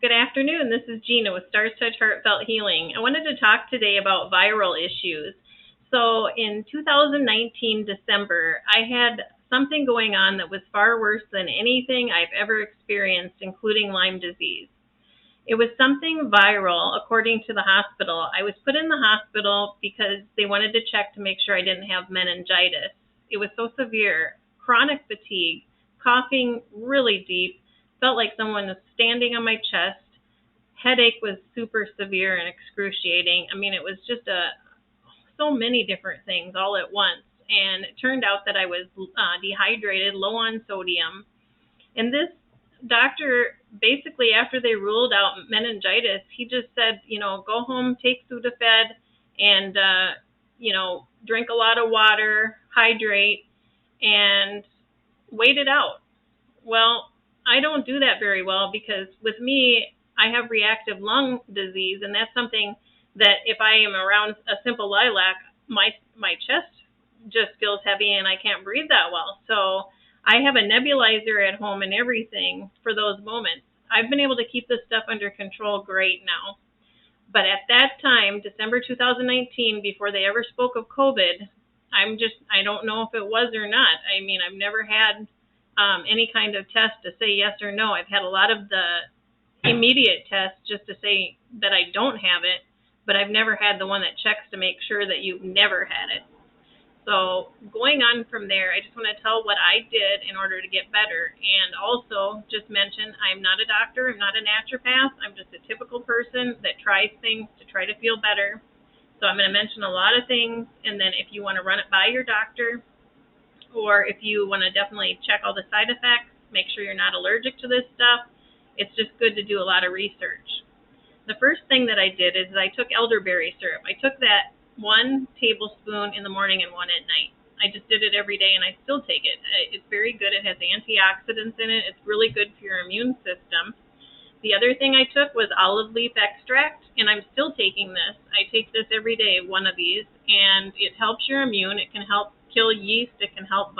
Good afternoon. This is Gina with Stars Touch Heartfelt Healing. I wanted to talk today about viral issues. So in 2019 December, I had something going on that was far worse than anything I've ever experienced, including Lyme disease. It was something viral, according to the hospital. I was put in the hospital because they wanted to check to make sure I didn't have meningitis. It was so severe, chronic fatigue, coughing really deep, felt like someone was standing on my chest. Headache was super severe and excruciating. I mean, it was just so many different things all at once. And it turned out that I was dehydrated, low on sodium. And this doctor, basically, after they ruled out meningitis, he just said, go home, take Sudafed, and, drink a lot of water, hydrate, and wait it out. Well, I don't do that very well because with me, I have reactive lung disease, and that's something that if I am around a simple lilac, my chest just feels heavy and I can't breathe that well. So I have a nebulizer at home and everything for those moments. I've been able to keep this stuff under control great now. But at that time, December 2019, before they ever spoke of COVID, I don't know if it was or not. I mean, I've never had any kind of test to say yes or no. I've had a lot of the immediate tests just to say that I don't have it, but I've never had the one that checks to make sure that you've never had it. So going on from there, I just want to tell what I did in order to get better, and also just mention I'm not a doctor, I'm not a naturopath, I'm just a typical person that tries things to try to feel better. So I'm going to mention a lot of things, and then if you want to run it by your doctor, or if you want to definitely check all the side effects, make sure you're not allergic to this stuff, it's just good to do a lot of research. The first thing that I did is I took elderberry syrup. I took that 1 tablespoon in the morning and 1 at night. I just did it every day, and I still take it. It's very good. It has antioxidants in it. It's really good for your immune system. The other thing I took was olive leaf extract, and I'm still taking this. I take this every day, 1 of these, and it helps your immune. It can help kill yeast. It can help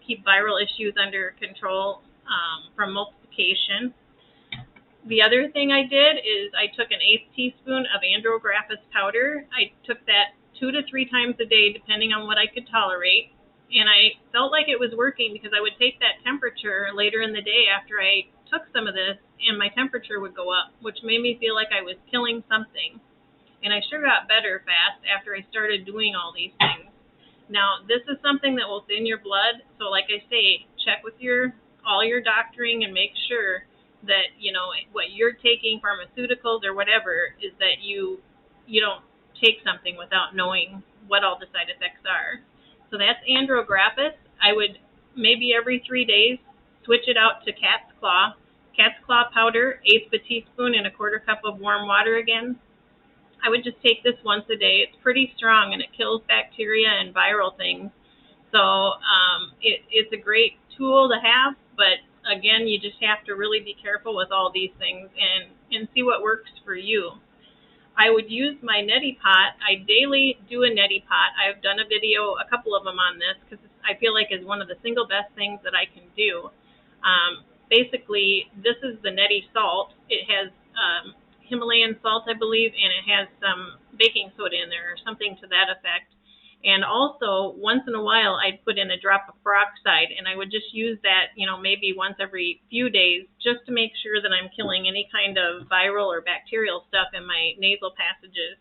keep viral issues under control from multiplication. The other thing I did is I took an 1/8 teaspoon of Andrographist powder. I took that 2 to 3 times a day, depending on what I could tolerate. And I felt like it was working because I would take that temperature later in the day after I took some of this, and my temperature would go up, which made me feel like I was killing something. And I sure got better fast after I started doing all these things. Now, this is something that will thin your blood. So like I say, check with all your doctoring and make sure that, what you're taking, pharmaceuticals or whatever, is that you don't take something without knowing what all the side effects are. So that's Andrographis. I would maybe every 3 days switch it out to cat's claw. Cat's claw powder, 1/8 of a teaspoon in a 1/4 cup of warm water again. I would just take this once a day. It's pretty strong and it kills bacteria and viral things. So it's a great tool to have, but again, you just have to really be careful with all these things and see what works for you. I would use my Neti Pot. I daily do a Neti Pot. I've done a video, a couple of them on this, because I feel like it's one of the single best things that I can do. Basically, this is the Neti salt. It has Himalayan salt, I believe, and it has some baking soda in there or something to that effect. And also, once in a while, I'd put in a drop of peroxide, and I would just use that, maybe once every few days, just to make sure that I'm killing any kind of viral or bacterial stuff in my nasal passages.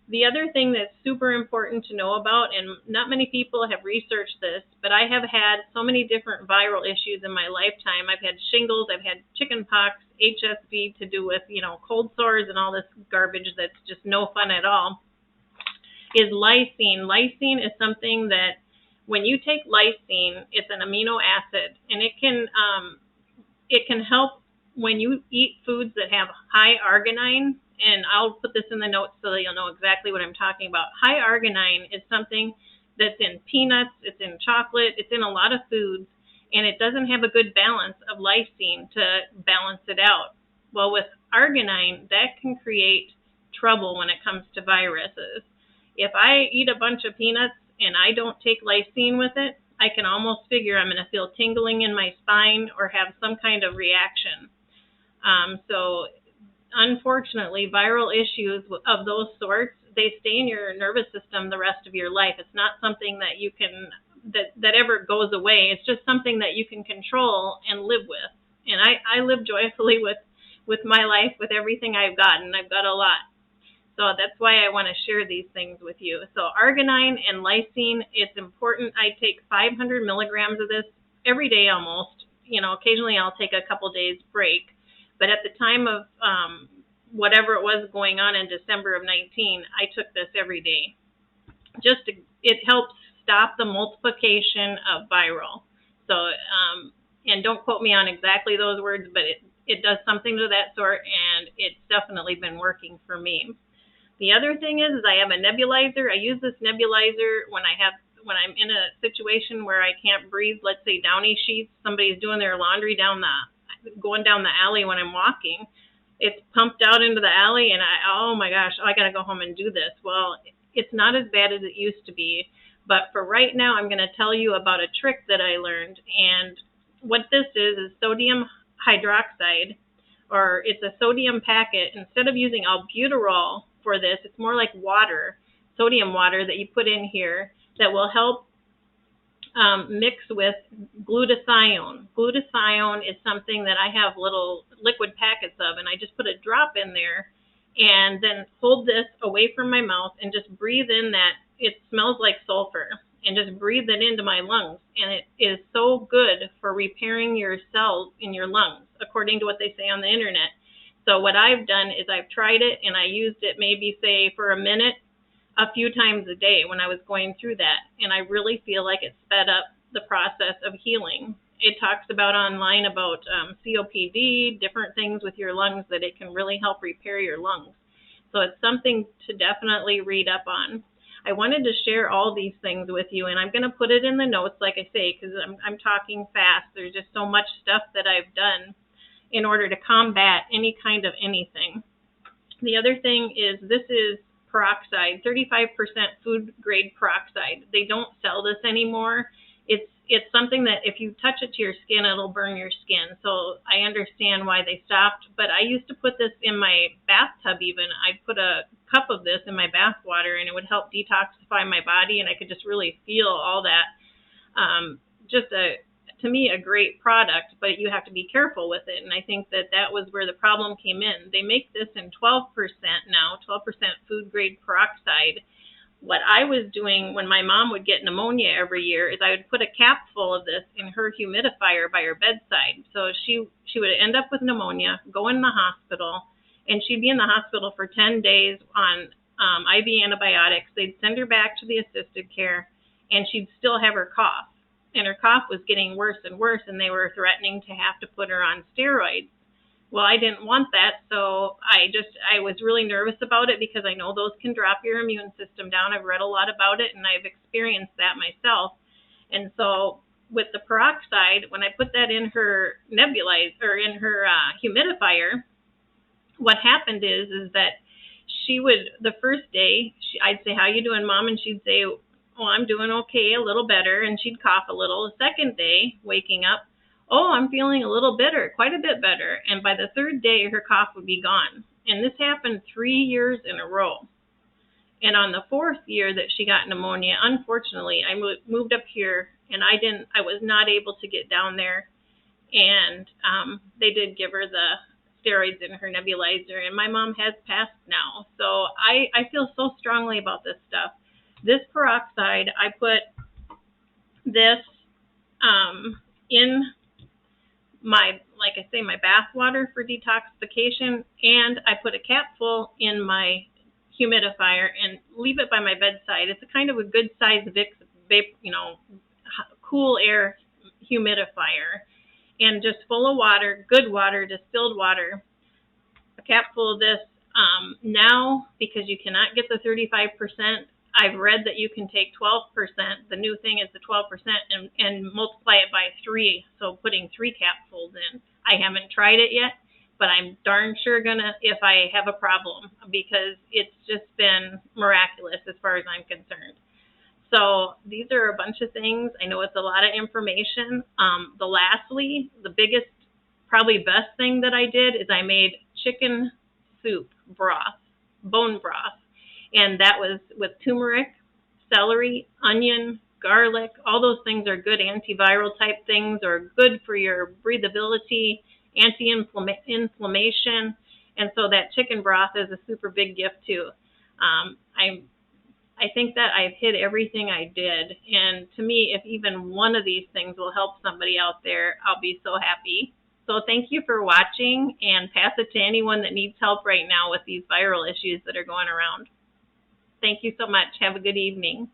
The other thing that's super important to know about, and not many people have researched this, but I have had so many different viral issues in my lifetime. I've had shingles, I've had chickenpox, HSV to do with, cold sores and all this garbage that's just no fun at all, is lysine. Lysine is something that when you take lysine, it's an amino acid, and it can help when you eat foods that have high arginine. And I'll put this in the notes so that you'll know exactly what I'm talking about. High arginine is something that's in peanuts, it's in chocolate, it's in a lot of foods, and it doesn't have a good balance of lysine to balance it out. Well, with arginine, that can create trouble when it comes to viruses. If I eat a bunch of peanuts and I don't take lysine with it, I can almost figure I'm going to feel tingling in my spine or have some kind of reaction. So unfortunately, viral issues of those sorts, they stay in your nervous system the rest of your life. It's not something that you can, that ever goes away. It's just something that you can control and live with. And I live joyfully with my life, with everything I've gotten. I've got a lot. So that's why I want to share these things with you. So arginine and lysine, it's important. I take 500 milligrams of this every day almost. Occasionally I'll take a couple days break. But at the time of whatever it was going on in December of 19, I took this every day. It helps stop the multiplication of viral. So, and don't quote me on exactly those words, but it does something to that sort, and it's definitely been working for me. The other thing is I have a nebulizer. I use this nebulizer when I'm in a situation where I can't breathe, let's say downy sheets, somebody's doing their laundry going down the alley when I'm walking. It's pumped out into the alley, and oh my gosh, I got to go home and do this. Well, it's not as bad as it used to be, but for right now, I'm going to tell you about a trick that I learned, and what this is sodium hydroxide, or it's a sodium packet. Instead of using albuterol for this, it's more like water, sodium water that you put in here that will help mix with glutathione. Glutathione is something that I have little liquid packets of, and I just put a drop in there and then hold this away from my mouth and just breathe in that. It smells like sulfur, and just breathe it into my lungs. And it is so good for repairing your cells in your lungs, according to what they say on the internet. So what I've done is I've tried it, and I used it maybe, say, for a minute, a few times a day when I was going through that. And I really feel like it sped up the process of healing. It talks about online about COPD, different things with your lungs, that it can really help repair your lungs. So it's something to definitely read up on. I wanted to share all these things with you, and I'm going to put it in the notes, like I say, because I'm talking fast. There's just so much stuff that I've done in order to combat any kind of anything. The other thing is this is peroxide, 35% food grade peroxide. They don't sell this anymore. It's something that if you touch it to your skin, it'll burn your skin. So I understand why they stopped, but I used to put this in my bathtub even. I'd put a cup of this in my bath water, and it would help detoxify my body, and I could just really feel all that. To me, a great product, but you have to be careful with it. And I think that was where the problem came in. They make this in 12% now, 12% food grade peroxide. What I was doing when my mom would get pneumonia every year is I would put a cap full of this in her humidifier by her bedside. So she would end up with pneumonia, go in the hospital, and she'd be in the hospital for 10 days on IV antibiotics. They'd send her back to the assisted care, and she'd still have her cough. And her cough was getting worse and worse, and they were threatening to have to put her on steroids. Well, I didn't want that, so I was really nervous about it because I know those can drop your immune system down. I've read a lot about it, and I've experienced that myself. And so with the peroxide, when I put that in her nebulizer, or in her humidifier, what happened is that she would, the first day, I'd say, "How you doing, Mom?" And she'd say, "Oh, I'm doing okay, a little better," and she'd cough a little. The second day, waking up, "Oh, I'm feeling a little better, quite a bit better." And by the third day, her cough would be gone. And this happened 3 years in a row. And on the fourth year that she got pneumonia, unfortunately, I moved up here, and I was not able to get down there. And they did give her the steroids in her nebulizer, and my mom has passed now. So I feel so strongly about this stuff. This peroxide, I put this in my, like I say, my bath water for detoxification, and I put a capful in my humidifier and leave it by my bedside. It's a kind of a good size cool air humidifier, and just full of water, good water, distilled water. A capful of this. Now, because you cannot get the 35%, I've read that you can take 12%. The new thing is the 12% and multiply it by 3. So putting 3 capfuls in. I haven't tried it yet, but I'm darn sure gonna if I have a problem, because it's just been miraculous as far as I'm concerned. So these are a bunch of things. I know it's a lot of information. Lastly, the biggest probably best thing that I did is I made chicken soup broth, bone broth, and that was with turmeric, celery, onion, garlic. All those things are good antiviral type things, or good for your breathability, anti-inflammation, and so that chicken broth is a super big gift too. I think that I've hit everything I did, and to me, if even one of these things will help somebody out there, I'll be so happy. So thank you for watching, and pass it to anyone that needs help right now with these viral issues that are going around. Thank you so much. Have a good evening.